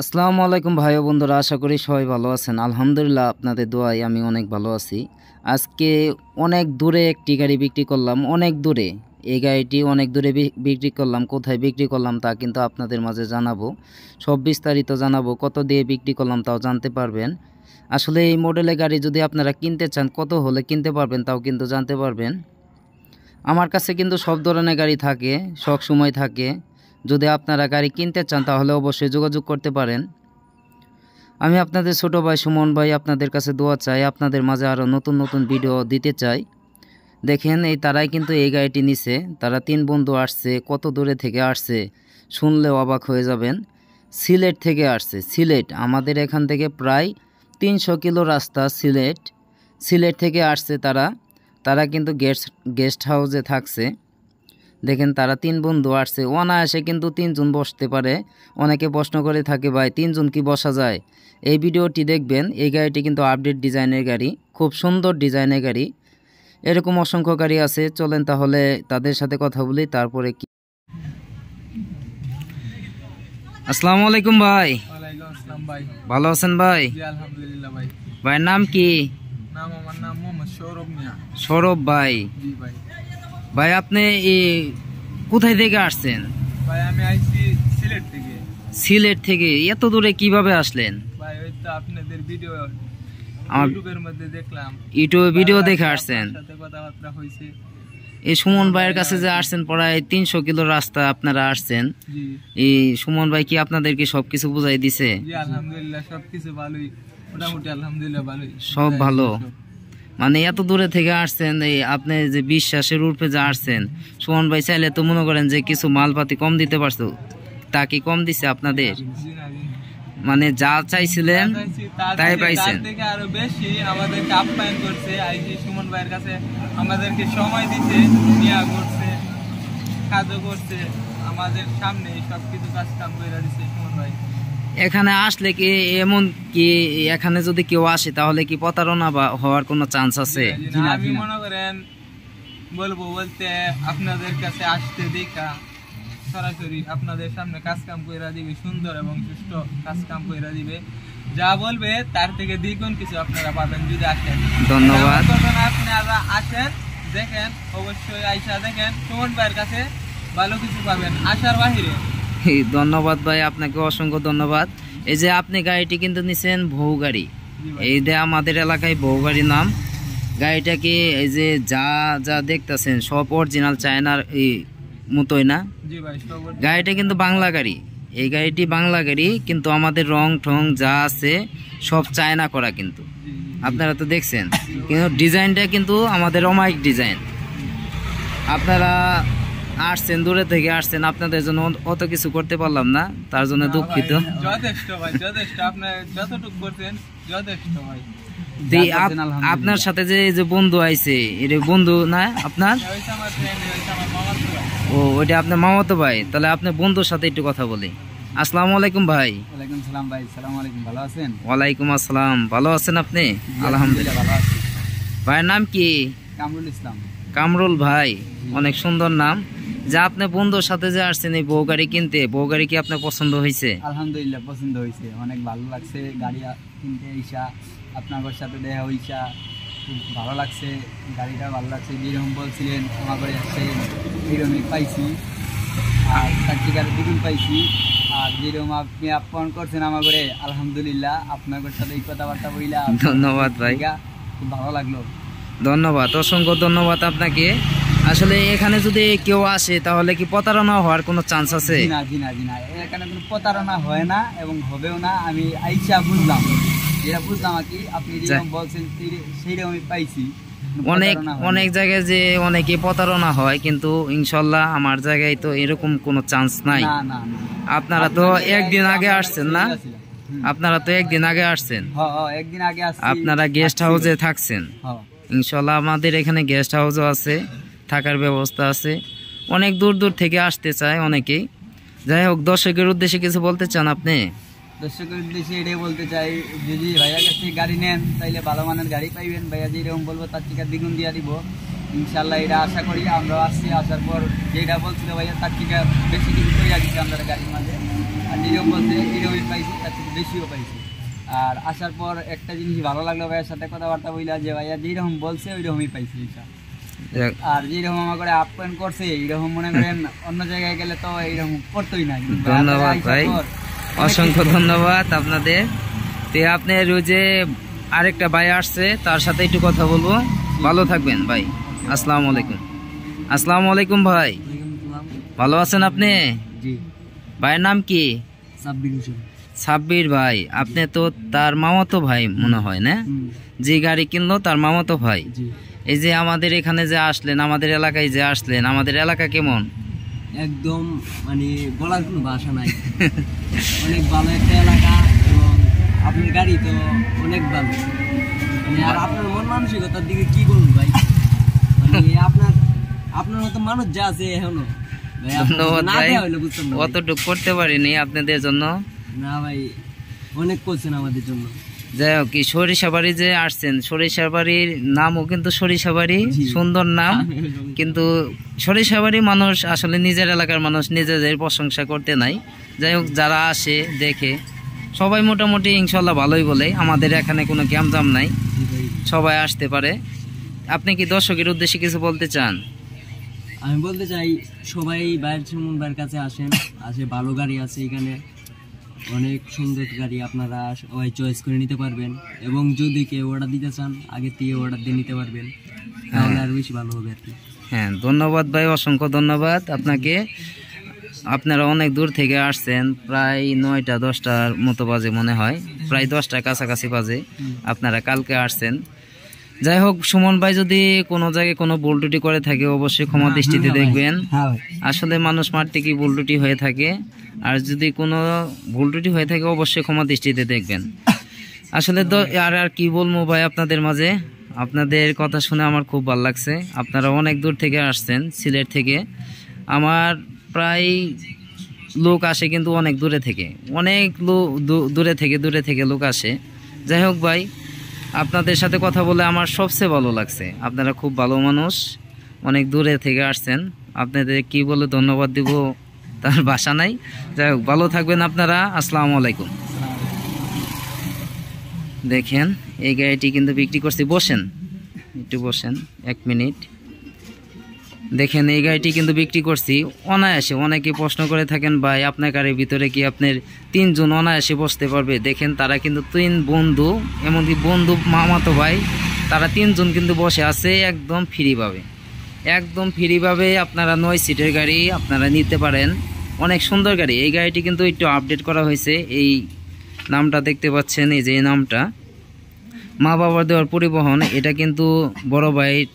আসসালামু আলাইকুম ভাই ও বন্ধুরা, আশা করি সবাই ভালো আছেন। আলহামদুলিল্লাহ, আপনাদের দোয়ায় আমি অনেক ভালো আছি। আজকে অনেক দূরে একটি গাড়ি বিক্রি করলাম, অনেক দূরে। এই গাড়িটি অনেক দূরে বিক্রি করলাম। কোথায় বিক্রি করলাম তা কিন্তু আপনাদের মাঝে জানাবো, সব বিস্তারিত জানাবো। কত দিয়ে বিক্রি করলাম তাও জানতে পারবেন। আসলে এই মডেলের গাড়ি যদি আপনারা কিনতে চান, কত হলে কিনতে পারবেন তাও কিন্তু জানতে পারবেন। আমার কাছে কিন্তু সব ধরনের গাড়ি থাকে, সব সময় থাকে। যদি আপনারা গাড়ি কিনতে চান তাহলে অবশ্যই যোগাযোগ করতে পারেন। আমি আপনাদের ছোট ভাই সুমন ভাই, আপনাদের কাছে দোয়া চাই, আপনাদের মাঝে আরও নতুন নতুন ভিডিও দিতে চাই। দেখেন, তারাই কিন্তু এই গাড়িটি নিছে। তারা 3 বন্ধু আসছে, কত দূরে থেকে আসছে শুনলেও অবাক হয়ে যাবেন। সিলেট থেকে আসছে। সিলেট, আমাদের এখান থেকে প্রায় 300 কিলো রাস্তা। সিলেট থেকে আসছে তারা কিন্তু গেস্ট হাউসে থাকছে। দেখেন, তারা 3 বন্ধু আসছে। অনায়াসে কিন্তু 3 জন বসতে পারে। অনেকে প্রশ্ন করে থাকে, ভাই 3 জন কি বসা যায়? এই ভিডিওটি দেখবেন। এই গাড়িটি কিন্তু আপডেট ডিজাইনের গাড়ি, খুব সুন্দর ডিজাইনের গাড়ি। এরকম অসংখ্য গাড়ি আছে। চলেন তাহলে তাদের সাথে কথা বলি, তারপরে কি। আসসালামু আলাইকুম ভাই। ওয়ালাইকুম আসসালাম ভাই। ভালো আছেন ভাই? জি আলহামদুলিল্লাহ ভাই। ভাইয়ের নাম কি? আমার নাম মোহাম্মদ সৌরভ মিয়া। সৌরভ ভাই। জি ভাই। ভাই আপনি কোথায় থেকে আসছেন? ভাই আমি আইছি সিলেট থেকে। সিলেট থেকে এত দূরে কিভাবে আসলেন? ভাই ওই তো আপনাদের ভিডিও আমার ইউটিউবের মধ্যে দেখলাম। ইউটিউবে ভিডিও দেখে আসছেন? সাথে কথাবার্তা হইছে। এই সুমন ভাইয়ের কাছে যে আসছেন, প্রায় 300 কিলো রাস্তা আপনারা আসছেন। জি। এই সুমন ভাই কি আপনাদেরকে সবকিছু বুঝাই দিছে? জি আলহামদুলিল্লাহ, সবকিছু ভালোই, মোটামুটি আলহামদুলিল্লাহ ভালোই। সব ভালো। মানে এত দূরে থেকে আসছেন, এই আপনি যে বিশ্বাসের রূপে যে আসছেন, সুমন ভাই চাইলে তো মনে করেন যে কিছু মালপাতি কম দিতে পারতো। তা কি কম দিছে আপনাদের? জি না জি। মানে যা চাইছিলেন তাই পাইছেন? তার থেকে আরো বেশি আমাদেরকে আপ্যায়ন করছে। আইজি সুমন ভাইয়ের কাছে আমাদেরকে সময় দিতে, নিয়া করছে, কাজও করছে আমাদের সামনে, সবকিছু কাজ কাম করে দিচ্ছে সুমন ভাই। এখানে আসলে কি এমন কি, এখানে যদি কেউ আসে তাহলে কি প্রতারণা বা হওয়ার কোনো চান্স আছে? আমি মনে করেন বলতে আপনাদের কাছে আসতে দেখা সরাসরি আপনাদের সামনে কাজ কাম কইরা দিবে, সুন্দর এবং সুষ্ঠু কাজ কাম কইরা দিবে। যা বলবে তার থেকে দ্বিগুণ কিছু আপনারা পাবেন যদি আসেন। ধন্যবাদ। আপনারা আসেন, দেখেন, অবশ্যই আইসা দেখেন, সুমন ভাইয়ের কাছে ভালো কিছু পাবেন আশার বাহিরে। ধন্যবাদ ভাই, আপনাকে অসংখ্য ধন্যবাদ। এই যে আপনি গাড়িটি কিন্তু নিছেন বউ গাড়ি, এই যে আমাদের এলাকায় বউ গাড়ি নাম। গাড়িটাকে এই যে যা যা দেখতেছেন সব অরিজিনাল চায়নার এই মতোই না? জি ভাই। গাড়িটা কিন্তু বাংলা গাড়ি। এই গাড়িটি বাংলা গাড়ি, কিন্তু আমাদের রং ঠং যা আছে সব চায়না করা কিন্তু। আপনারা তো দেখছেন, কিন্তু ডিজাইনটা কিন্তু আমাদের অমায়িক ডিজাইন। আপনারা আসছেন, দূরে থেকে আসছেন, আপনাদের জন্য অত কিছু করতে পারলাম না, তার জন্য দুঃখিত। যথেষ্ট ভাই, যথেষ্ট। আপনার যতটুকু করছেন যথেষ্ট ভাই। আপনার সাথে যে বন্ধু আইছে, এটা বন্ধু না আপনার? ও, ওইটা আপনার মামাতো ভাই। তাহলে আপনার বন্ধুর সাথে একটু কথা বলি। আসসালামু আলাইকুম ভাই। ওয়ালাইকুম সালাম ভাই। আসসালামু আলাইকুম। ভালো আছেন? ওয়ালাইকুম আসসালাম। ভালো আছেন আপনি? আলহামদুলিল্লাহ ভালো আছি। ভাইয়ের নাম কি? কামরুল ইসলাম। কামরুল ভাই, অনেক সুন্দর নাম। যা আপনি বন্ধুর সাথে যে আসছেন এই বউ গাড়ি কিনতে, বউ গাড়ি কি আপনার পছন্দ হয়েছে? আলহামদুলিল্লাহ পছন্দ হয়েছে, অনেক ভালো লাগছে। গাড়ি কিনতে আইসা আপনাদের সাথে দেখা হইসা খুব ভালো লাগছে। গাড়িটা ভালো লাগছে, যেরকম বলছিলেন আমার ঘরে আসছে এরকমই পাইছি, আর তার টিকার দ্বিগুণ পাইছি। আর যেরকম আপনি আপ্যায়ন করছেন আমার ঘরে, আলহামদুলিল্লাহ আপনার সাথে এই কথাবার্তা বইলা ধন্যবাদ ভাই, খুব ভালো লাগলো। ধন্যবাদ, অসংখ্য ধন্যবাদ আপনাকে। আসলে এখানে যদি কেউ আসে তাহলে কি প্রতারণা হওয়ার কোনো চান্স আছে? জি না জি না জি না, এখানে কোনো প্রতারণা হয় না এবং হবেও না। আমি আইসা বুঝলাম, যেটা বুঝলাম আর কি, আপনি যেরকম বলছেন সেইরকম আমি পাইছি। অনেক জায়গায় যে অনেকে প্রতারণা হয়, কিন্তু ইনশাল্লাহ আমার জায়গায় তো এরকম কোনো চান্স নাই। আপনারা তো একদিন আগে আসছেন না? আপনারা তো একদিন আগে আসছেন। একদিন আগে আপনারা গেস্ট হাউসে থাকছেন। ইনশাল্লাহ আমাদের এখানে গেস্ট হাউসও আছে, থাকার ব্যবস্থা আছে। অনেক দূর দূর থেকে আসতে চায় অনেকেই। যাই হোক, দর্শকের উদ্দেশ্যে কিছু বলতে চান আপনি? দর্শকের উদ্দেশ্যে এটাই বলতে চাই, যদি ভাইয়ার কাছে গাড়ি নেন তাইলে ভালো মানের গাড়ি পাইবেন। ভাইয়া যেরকম বলবো তার থেকে দ্বিগুণ দিয়ে দিব ইনশাল্লাহ। এটা আশা করি। আমরা আসছি, আসার পর যেটা বলছিল ভাইয়া তার থেকে বেশি কিছু করে দিচ্ছি আমরা গাড়ির মাঝে। আর যেরকম বলছে এরকমই পাইছি, তার থেকে বেশিও পাইছি। আর আসার পর একটা জিনিস ভালো লাগলো ভাইয়ের সাথে কথাবার্তা বললা যে ভাইয়া যেরকম বলছে ওই রকমই পাইছি এটা। যাক, আর যেরকম আমার করে আপ্যায়ন করছে এইরকম মনে করেন অন্য জায়গায় গেলে তো এইরকম করতোই না, কিন্তু ধন্যবাদ আইসার ভাই, পর অসংখ্য ধন্যবাদ আপনাদের। তো আপনার ওই যে আরেকটা ভাই আসছে, তার সাথে একটু কথা বলবো। ভালো থাকবেন ভাই। আসসালামু আলাইকুম। আসসালামু আলাইকুম ভাই, ভালো আছেন আপনি? জি, ভাইয়ের নাম কি? সাব্বির হোসেন। সাব্বির ভাই, আপনি তো তার মামাতো ভাই মনে হয় না? যে গাড়ি কিনলো তার মামাতো ভাই। জি, এই যে আমাদের এখানে যে আসলেন, আমাদের এলাকায় যে আসলেন, আমাদের এলাকা কেমন? একদম মানে বলার কোনো ভাষা নাই। অনেক ভালো একটা এলাকা এবং আপনার গাড়ি তো অনেক ভালো। মানে আর আপনার মন মানসিকতার দিকে কি বলুন ভাই, মানে আপনার মতো মানুষ যা আছে এখনো ভাই, ধন্যবাদ না ভাই, দেয়া হইলে বুঝতাম না ভাই। অতটুকু করতে পারিনি আপনাদের জন্য। না ভাই, অনেক করছেন আমাদের জন্য। যাই হোক, কি সরিষাবাড়ি যে আসছেন, সরিষাবাড়ির নামও কিন্তু সরিষাবাড়ি, জি। সুন্দর নাম। কিন্তু সরিষাবাড়ি মানুষ আসলে নিজের এলাকার মানুষ নিজেদের প্রশংসা করতে নাই। যাই হোক, যারা আসে দেখে সবাই মোটামুটি ইনশাল্লাহ ভালোই বলে। আমাদের এখানে কোনো গ্যামজাম নাই, জি ভাই, সবাই আসতে পারে। আপনি কি দর্শকের উদ্দেশ্যে কিছু বলতে চান? আমি বলতে চাই সবাই বাইরের সুমন ভাইয়ের কাছে আসেন, ভালো গাড়ি আছে এখানে, অনেক সুন্দর গাড়ি, আপনারা সবাই চয়েস করে নিতে পারবেন। এবং যদি কেউ অর্ডার দিতে চান আগে থেকে অর্ডার দিয়ে নিতে পারবেন, তাহলে আরো বেশি ভালো হবে আর কি। হ্যাঁ, ধন্যবাদ ভাই, অসংখ্য ধন্যবাদ আপনাকে। আপনারা অনেক দূর থেকে আসছেন, প্রায় 9টা 10টার মতো বাজে মনে হয়, প্রায় 10টার কাছাকাছি বাজে আপনারা কালকে আসছেন। যাই হোক, সুমন ভাই যদি কোনো জায়গায় কোনো ভুল ত্রুটি করে থাকে অবশ্যই ক্ষমা দৃষ্টিতে দেখবেন। হ্যাঁ ভাই, আসলে মানুষ মারতে কি ভুল ত্রুটি হয়ে থাকে, আর যদি কোনো ভুল ত্রুটি হয়ে থাকে অবশ্যই ক্ষমা দৃষ্টিতে দেখবেন। আসলে আর কি বলবো ভাই আপনাদের মাঝে, আপনাদের কথা শুনে আমার খুব ভালো লাগছে। আপনারা অনেক দূর থেকে আসছেন, সিলেট থেকে। আমার প্রায় লোক আসে কিন্তু অনেক দূরে থেকে, অনেক দূরে থেকে লোক আসে। যাই হোক ভাই, আপনাদের সাথে কথা বলে আমার সবচেয়ে ভালো লাগছে। আপনারা খুব ভালো মানুষ, অনেক দূরে থেকে আসছেন। আপনাদের কি বলে ধন্যবাদ দিব তার ভাষা নাই। যাই হোক, ভালো থাকবেন আপনারা। আসসালামু আলাইকুম। দেখেন, এই গাড়িটি কিন্তু বিক্রি করছি। বসেন, একটু বসেন 1 মিনিট। দেখেন, এই গাড়িটি কিন্তু বিক্রি করছি অনায়াসে। অনেকে প্রশ্ন করে থাকেন, ভাই আপনার গাড়ির ভিতরে কি আপনার 3 জন অনায়াসে বসতে পারবে? দেখেন, তারা কিন্তু 3 বন্ধু, এমনকি বন্ধু মামাতো ভাই, তারা 3 জন কিন্তু বসে আছে একদম ফ্রিভাবে। একদম ফ্রিভাবে আপনারা 9 সিটের গাড়ি আপনারা নিতে পারেন। অনেক সুন্দর গাড়ি। এই গাড়িটি কিন্তু একটু আপডেট করা হয়েছে। এই নামটা দেখতে পাচ্ছেন, এই যে এই নামটা মা বাবার দেওয়ার পরিবহন, এটা কিন্তু বড় ভাইয়ের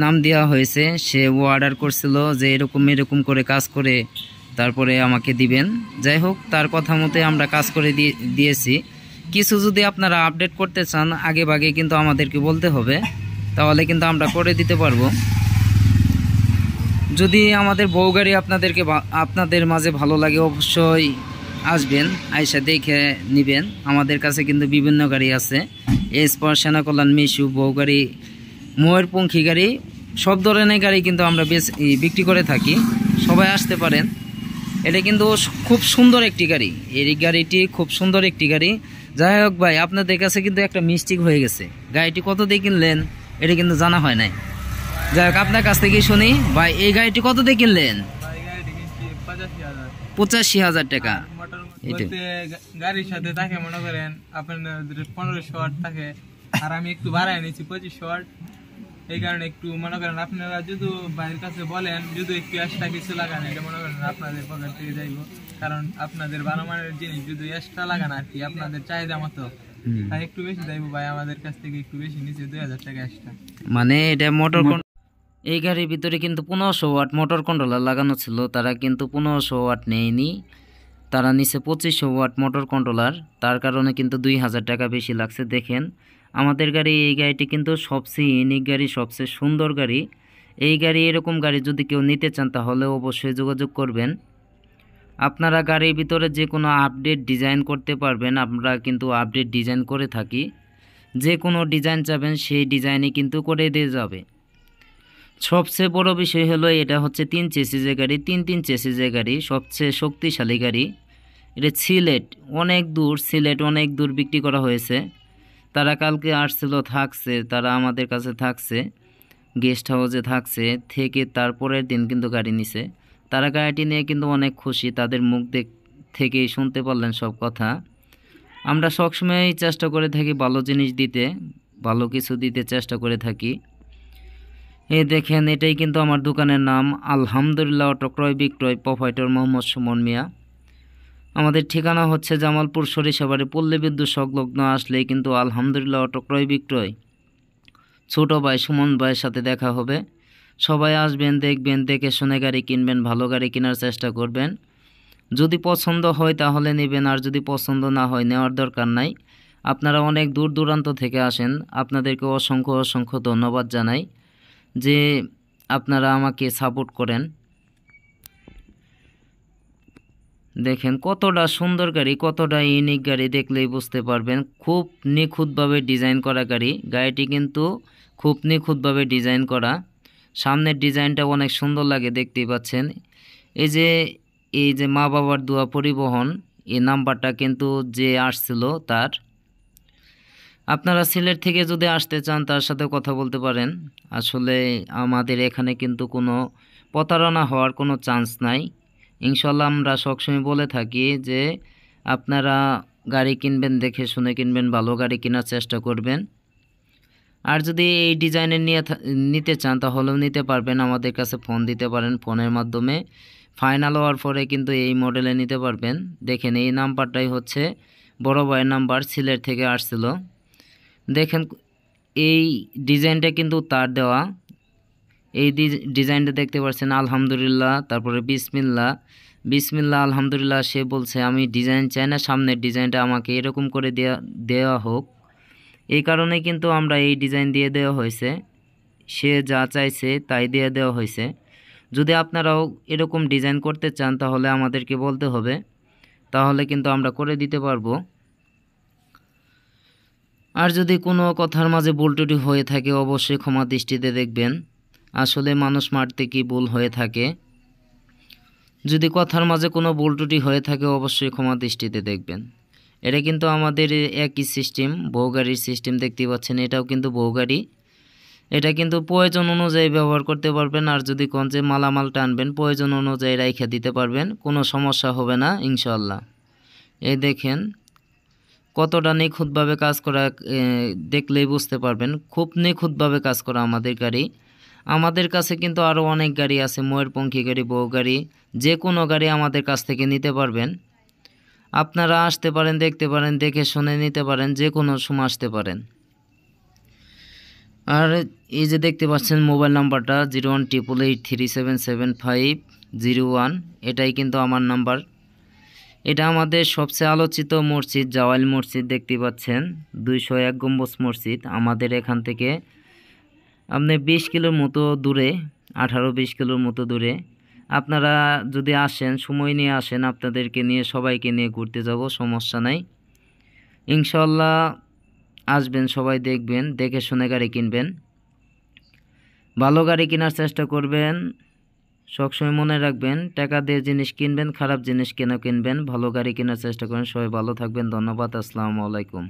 নাম দেওয়া হয়েছে। সে অর্ডার করছিল যে এরকম এরকম করে কাজ করে তারপরে আমাকে দিবেন। যাই হোক, তার কথা মতে আমরা কাজ করে দিয়েছি। কিছু যদি আপনারা আপডেট করতে চান আগে ভাগে কিন্তু আমাদেরকে বলতে হবে, তাহলে কিন্তু আমরা করে দিতে পারবো। যদি আমাদের বউ গাড়ি আপনাদের মাঝে ভালো লাগে অবশ্যই আসবেন, আইসা দেখে নেবেন। আমাদের কাছে কিন্তু বিভিন্ন গাড়ি আছে, এসপর, সেনা কল্যাণ, মিশু, বউ গাড়ি, ময়ূরপঙ্খী গাড়ি, সব ধরনের গাড়ি কিন্তু আমরা বিক্রি করে থাকি। সবাই আসতে পারেন। এটা কিন্তু খুব সুন্দর একটি গাড়ি, এই গাড়িটি খুব সুন্দর একটি গাড়ি। যাই হোক ভাই, আপনাদের কাছে কিন্তু একটা মিস্টেক হয়ে গেছে। গাড়িটি কত দিয়ে কিনলেন এটা কিন্তু জানা হয় নাই। যাই হোক, আপনার কাছ থেকে শুনি ভাই, এই গাড়িটি কত দিয়ে কিনলেন? 85,000 টাকা। গাড়ির সাথে থাকে মনে করেন আপনার 1500 ওয়াট থাকে, আর আমি একটু বাড়ায় নিয়েছি 2500 ওয়াট। এই কারণে একটু মনে করেন আপনারা যদি বাইরের কাছে বলেন যদি একটু এক্সট্রা কিছু লাগান, এটা মনে করেন আপনাদের পকেট থেকে যাইব। কারণ আপনাদের ভালো মানের জিনিস যদি এক্সট্রা লাগান আর কি আপনাদের চাহিদা মতো, তাই একটু বেশি যাইব ভাই। আমাদের কাছ থেকে একটু বেশি নিচে 2000 টাকা এক্সট্রা। মানে এটা মোটর, এই গাড়ির ভিতরে কিন্তু 1500 ওয়াট মোটর কন্ট্রোলার লাগানো ছিল, তারা কিন্তু 1500 ওয়াট নেয়নি, তারা নিচে 2500 ওয়াট মোটর কন্ট্রোলার। তার কারণে কিন্তু 2000 টাকা বেশি লাগছে। দেখেন, আমাদের গাড়ি, এই গাড়িটি কিন্তু সবচেয়ে ইউনিক গাড়ি, সবচেয়ে সুন্দর গাড়ি। এই গাড়ি, এরকম গাড়ি যদি কেউ নিতে চান তাহলে অবশ্যই যোগাযোগ করবেন। আপনারা গাড়ির ভিতরে যে কোনো আপডেট ডিজাইন করতে পারবেন। আমরা কিন্তু আপডেট ডিজাইন করে থাকি, যে কোনো ডিজাইন চাবেন সেই ডিজাইনে কিন্তু করে দিয়ে যাবে। সবচেয়ে বড় বিষয় হলো এটা হচ্ছে 3 চেসিসের গাড়ি, 3 চেসিসের গাড়ি, সবচেয়ে শক্তিশালী গাড়ি। এটা সিলেট, অনেক দূর, সিলেট অনেক দূর বিক্রি করা হয়েছে। তারা কালকে আসছিল, থাকছে, তারা আমাদের কাছে থাকছে, গেস্ট হাউসে থাকছে, থেকে তারপরের দিন কিন্তু গাড়ি নিছে। তারা গাড়িটি নিয়ে কিন্তু অনেক খুশি, তাদের মুখ থেকেই শুনতে পারলেন সব কথা। আমরা সবসময়ই চেষ্টা করে থাকি ভালো জিনিস দিতে, ভালো কিছু দিতে চেষ্টা করে থাকি। এই দেখেন, এটাই কিন্তু আমার দোকানের নাম, আলহামদুলিল্লাহ অটো ক্রয় বিক্রয়, প্রোপাইটর মোহাম্মদ সুমন মিয়া। আমাদের ঠিকানা হচ্ছে জামালপুর সরিষাবাড়ি, পল্লী বিদ্যুৎ সংলগ্ন আসলেই কিন্তু আলহামদুলিল্লাহ অটো ক্রয় বিক্রয়। ছোটো ভাই সুমন ভাইয়ের সাথে দেখা হবে। সবাই আসবেন, দেখবেন, দেখে শুনে গাড়ি কিনবেন, ভালো গাড়ি কেনার চেষ্টা করবেন। যদি পছন্দ হয় তাহলে নেবেন, আর যদি পছন্দ না হয় নেওয়ার দরকার নাই। আপনারা অনেক দূর দূরান্ত থেকে আসেন, আপনাদেরকে অসংখ্য অসংখ্য ধন্যবাদ জানাই যে আপনারা আমাকে সাপোর্ট করেন। দেখেন কতটা সুন্দর গাড়ি, কতটা ইউনিক গাড়ি, দেখলেই বুঝতে পারবেন। খুব নিখুঁতভাবে ডিজাইন করা গাড়ি, গাড়িটি কিন্তু খুব নিখুঁতভাবে ডিজাইন করা। সামনের ডিজাইনটা অনেক সুন্দর লাগে, দেখতেই পাচ্ছেন। এই যে মা বাবার দোয়া পরিবহন, এই নাম্বারটা কিন্তু যে আসছিল তার। আপনারা সিলেট থেকে যদি আসতে চান তার সাথে কথা বলতে পারেন। আসলে আমাদের এখানে কিন্তু কোনো প্রতারণা হওয়ার কোনো চান্স নাই। ইনশাল্লাহ আমরা সবসময় বলে থাকি যে আপনারা গাড়ি কিনবেন, দেখে শুনে কিনবেন, ভালো গাড়ি কেনার চেষ্টা করবেন। আর যদি এই ডিজাইনের নিতে চান তাহলেও নিতে পারবেন, আমাদের কাছে ফোন দিতে পারেন, ফোনের মাধ্যমে ফাইনাল হওয়ার পরে কিন্তু এই মডেলে নিতে পারবেন। দেখেন এই নাম্বারটাই হচ্ছে বড় ভাইয়ের নাম্বার, সিলেট থেকে আসছিল। দেখেন এই ডিজাইনটা কিন্তু তার দেওয়া, এই ডিজাইনটা দেখতে পাচ্ছেন আলহামদুলিল্লাহ, তারপরে বিসমিল্লাহ, বিসমিল্লাহ আলহামদুলিল্লাহ। সে বলছে আমি ডিজাইন চাই না, সামনের ডিজাইনটা আমাকে এরকম করে দেওয়া হোক। এই কারণে কিন্তু আমরা এই ডিজাইন দিয়ে দেওয়া হয়েছে, সে যা চাইছে তাই দিয়ে দেওয়া হয়েছে। যদি আপনারাও এরকম ডিজাইন করতে চান তাহলে আমাদেরকে বলতে হবে, তাহলে কিন্তু আমরা করে দিতে পারবো। আর যদি কোনো কথার মাঝে ভুল ত্রুটি হয়ে থাকে অবশ্যই ক্ষমা দৃষ্টিতে দেখবেন। আসলে মানুষ মারতে কি ভুল হয়ে থাকে, যদি কথার মাঝে কোনো ভুল ত্রুটি হয়ে থাকে অবশ্যই ক্ষমা দৃষ্টিতে দেখবেন। এটা কিন্তু আমাদের একই সিস্টেম, বউ গাড়ির সিস্টেম, দেখতে পাচ্ছেন এটাও কিন্তু বউ গাড়ি। এটা কিন্তু প্রয়োজন অনুযায়ী ব্যবহার করতে পারবেন, আর যদি কোন যে মালামাল টানবেন প্রয়োজন অনুযায়ী রাইখা দিতে পারবেন, কোনো সমস্যা হবে না ইনশাল্লাহ। এই দেখেন কতটা নিখুঁতভাবে কাজ করা, দেখলেই বুঝতে পারবেন, খুব নিখুঁতভাবে কাজ করা আমাদের গাড়ি। আমাদের কাছে কিন্তু আরও অনেক গাড়ি আছে, ময়ূরপঙ্খী গাড়ি, বউ গাড়ি, যে কোনো গাড়ি আমাদের কাছ থেকে নিতে পারবেন। আপনারা আসতে পারেন, দেখতে পারেন, দেখে শুনে নিতে পারেন, যে কোনো সময় আসতে পারেন। আর এই যে দেখতে পাচ্ছেন মোবাইল নাম্বারটা 01888377501, এটাই কিন্তু আমার নাম্বার। এটা আমাদের সবচেয়ে আলোচিত মসজিদ, জাওয়াল মসজিদ, দেখতে পাচ্ছেন 201 গম্বুজ মসজিদ। আমাদের এখান থেকে আপনি 20 কিলোর মতো দূরে, 18-20 কিলোর মতো দূরে। আপনারা যদি আসেন, সময় নিয়ে আসেন, আপনাদেরকে নিয়ে সবাইকে নিয়ে ঘুরতে যাব, সমস্যা নাই ইনশাল্লাহ। আসবেন সবাই, দেখবেন, দেখে শুনে গাড়ি কিনবেন, ভালো গাড়ি কেনার চেষ্টা করবেন। সবসময় মনে রাখবেন টাকা দিয়ে জিনিস কিনবেন, খারাপ জিনিস কেন কিনবেন, ভালো গাড়ি কেনার চেষ্টা করেন। সবাই ভালো থাকবেন, ধন্যবাদ, আসসালামু আলাইকুম।